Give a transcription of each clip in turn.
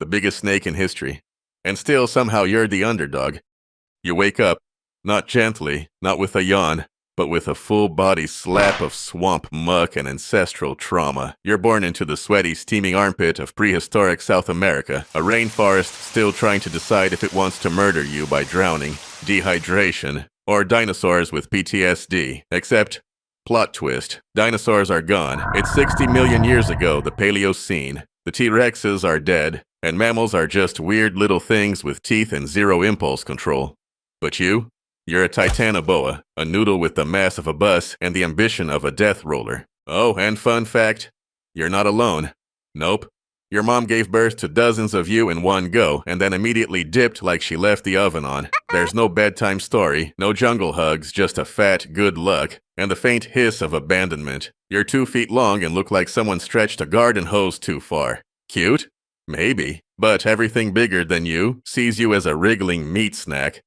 the biggest snake in history. And still, somehow, you're the underdog. You wake up, not gently, not with a yawn, but with a full-body slap of swamp muck and ancestral trauma. You're born into the sweaty, steaming armpit of prehistoric South America, a rainforest still trying to decide if it wants to murder you by drowning, dehydration, or dinosaurs with PTSD. Except, plot twist, dinosaurs are gone. It's 60 million years ago, the Paleocene. The T-Rexes are dead, and mammals are just weird little things with teeth and zero impulse control. But you're a Titanoboa, a noodle with the mass of a bus and the ambition of a death roller. Oh, and fun fact, you're not alone. Nope. Your mom gave birth to dozens of you in one go and then immediately dipped like she left the oven on. There's no bedtime story, no jungle hugs, just a fat good luck and the faint hiss of abandonment. You're 2 feet long and look like someone stretched a garden hose too far. Cute? Maybe. But everything bigger than you sees you as a wriggling meat snack.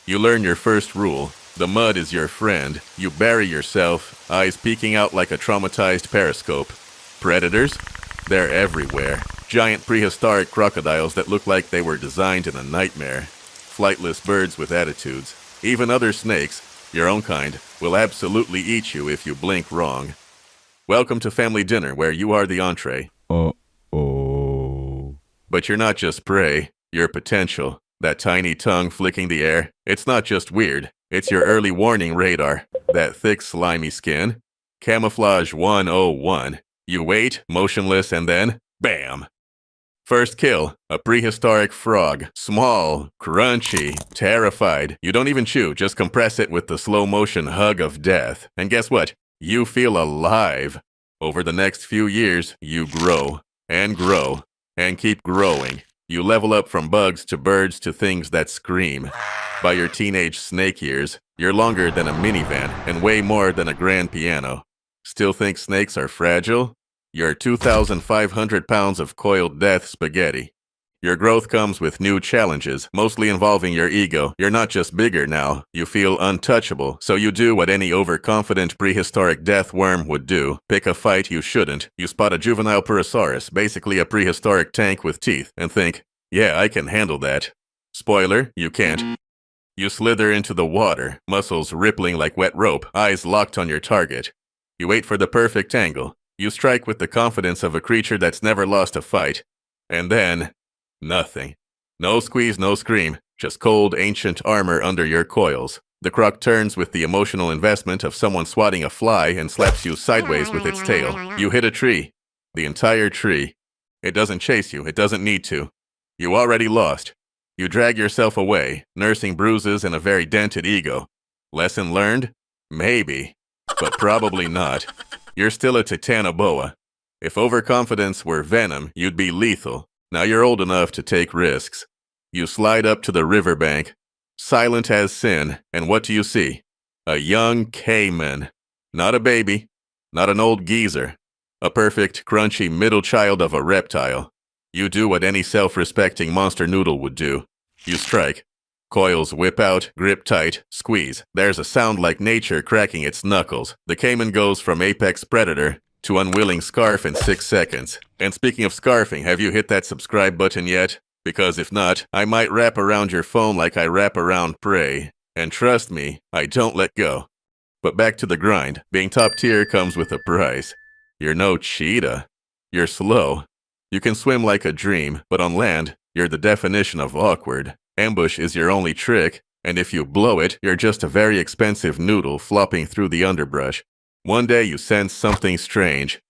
You learn your first rule. The mud is your friend. You bury yourself, eyes peeking out like a traumatized periscope. Predators? They're everywhere. Giant prehistoric crocodiles that look like they were designed in a nightmare. Flightless birds with attitudes. Even other snakes, your own kind, will absolutely eat you if you blink wrong. Welcome to family dinner where you are the entree. Uh-oh. But you're not just prey, you're potential. That tiny tongue flicking the air, it's not just weird, it's your early warning radar. That thick slimy skin. Camouflage 101. You wait, motionless, and then, bam! First kill, a prehistoric frog. Small, crunchy, terrified. You don't even chew, just compress it with the slow-motion hug of death. And guess what? You feel alive. Over the next few years, you grow, and keep growing. You level up from bugs to birds to things that scream. By your teenage snake years, you're longer than a minivan and way more than a grand piano. Still think snakes are fragile? You're 2,500 pounds of coiled death spaghetti. Your growth comes with new challenges, mostly involving your ego. You're not just bigger now, you feel untouchable, so you do what any overconfident prehistoric death worm would do. Pick a fight you shouldn't. You spot a juvenile Purosaurus, basically a prehistoric tank with teeth, and think, yeah, I can handle that. Spoiler, you can't. You slither into the water, muscles rippling like wet rope, eyes locked on your target. You wait for the perfect angle. You strike with the confidence of a creature that's never lost a fight. And then, nothing. No squeeze, no scream, just cold, ancient armor under your coils. The croc turns with the emotional investment of someone swatting a fly and slaps you sideways with its tail. You hit a tree. The entire tree. It doesn't chase you, it doesn't need to. You already lost. You drag yourself away, nursing bruises and a very dented ego. Lesson learned? Maybe. But probably not. You're still a Titanoboa. If overconfidence were venom, you'd be lethal. Now you're old enough to take risks. You slide up to the riverbank, silent as sin, and what do you see? A young caiman. Not a baby, not an old geezer. A perfect, crunchy middle child of a reptile. You do what any self-respecting monster noodle would do. You strike. Coils whip out, grip tight, squeeze. There's a sound like nature cracking its knuckles. The caiman goes from apex predator to unwilling scarf in 6 seconds. And speaking of scarfing, have you hit that subscribe button yet? Because if not, I might wrap around your phone like I wrap around prey. And trust me, I don't let go. But back to the grind. Being top tier comes with a price. You're no cheetah. You're slow. You can swim like a dream, but on land, you're the definition of awkward. Ambush is your only trick, and if you blow it, you're just a very expensive noodle flopping through the underbrush. One day you sense something strange.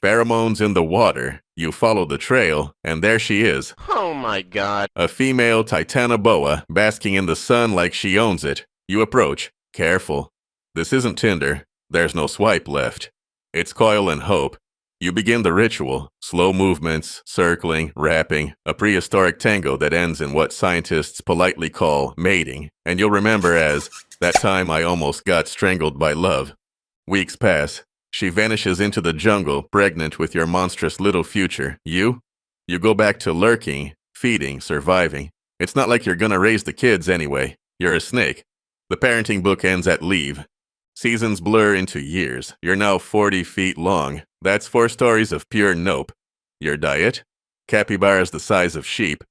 Pheromones in the water. You follow the trail, and there she is. Oh my god. A female Titanoboa, basking in the sun like she owns it. You approach. Careful. This isn't Tinder. There's no swipe left. It's coil and hope. You begin the ritual, slow movements, circling, wrapping, a prehistoric tango that ends in what scientists politely call mating, and you'll remember as, that time I almost got strangled by love. Weeks pass. She vanishes into the jungle, pregnant with your monstrous little future. You go back to lurking, feeding, surviving. It's not like you're gonna raise the kids anyway. You're a snake. The parenting book ends at leave. Seasons blur into years. You're now 40 feet long. That's 4 stories of pure nope. Your diet? capybaras the size of sheep,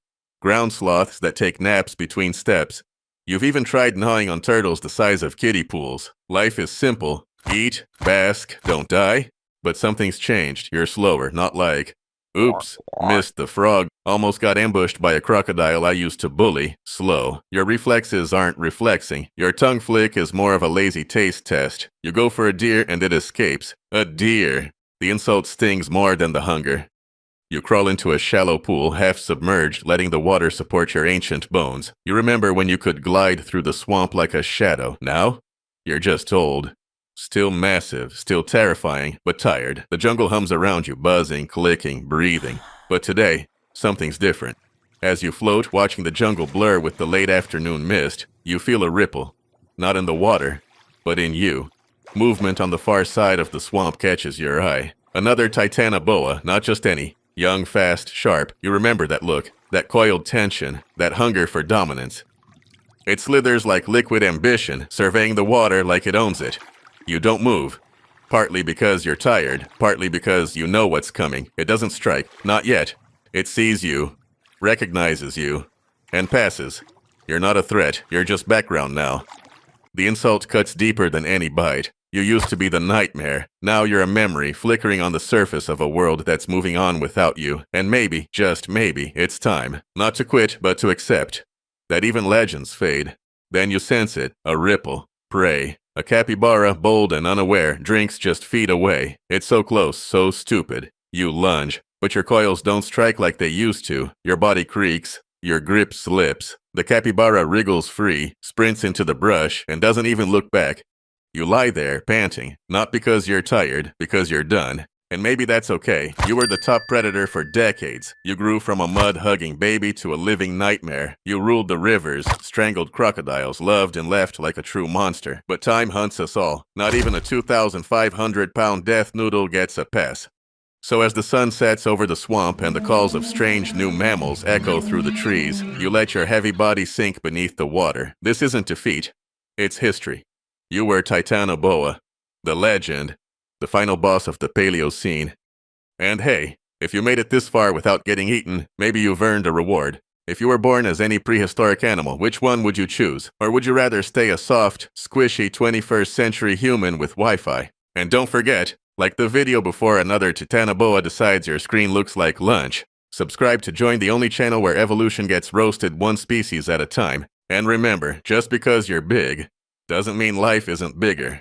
ground sloths that take naps between steps. You've even tried gnawing on turtles the size of kiddie pools. Life is simple. Eat, bask, don't die. But something's changed. You're slower, not like, oops, missed the frog, almost got ambushed by a crocodile I used to bully. Slow. Your reflexes aren't reflexing. Your tongue flick is more of a lazy taste test. You go for a deer and it escapes. A deer. The insult stings more than the hunger. You crawl into a shallow pool, half submerged, letting the water support your ancient bones. You remember when you could glide through the swamp like a shadow. Now? You're just old. Still massive, still terrifying, but tired. The jungle hums around you, buzzing, clicking, breathing. But today, something's different. As you float, watching the jungle blur with the late afternoon mist, you feel a ripple. Not in the water, but in you. Movement on the far side of the swamp catches your eye. Another Titanoboa, not just any. Young, fast, sharp. You remember that look, that coiled tension, that hunger for dominance. It slithers like liquid ambition, surveying the water like it owns it. You don't move. Partly because you're tired, partly because you know what's coming. It doesn't strike, not yet. It sees you, recognizes you, and passes. You're not a threat, you're just background now. The insult cuts deeper than any bite. You used to be the nightmare. Now you're a memory flickering on the surface of a world that's moving on without you. And maybe, just maybe, it's time. Not to quit, but to accept. That even legends fade. Then you sense it, a ripple. Prey. A capybara, bold and unaware, drinks just feet away. It's so close, so stupid. You lunge, but your coils don't strike like they used to. Your body creaks. Your grip slips. The capybara wriggles free, sprints into the brush, and doesn't even look back. You lie there, panting, not because you're tired, because you're done. And maybe that's okay. You were the top predator for decades. You grew from a mud-hugging baby to a living nightmare. You ruled the rivers, strangled crocodiles, loved and left like a true monster. But time hunts us all. Not even a 2,500-pound death noodle gets a pass. So as the sun sets over the swamp and the calls of strange new mammals echo through the trees, you let your heavy body sink beneath the water. This isn't defeat. It's history. You were Titanoboa, the legend, the final boss of the Paleocene. And hey, if you made it this far without getting eaten, maybe you've earned a reward. If you were born as any prehistoric animal, which one would you choose? Or would you rather stay a soft, squishy 21st century human with Wi-Fi? And don't forget, like the video before another Titanoboa decides your screen looks like lunch, subscribe to join the only channel where evolution gets roasted one species at a time. And remember, just because you're big, doesn't mean life isn't bigger.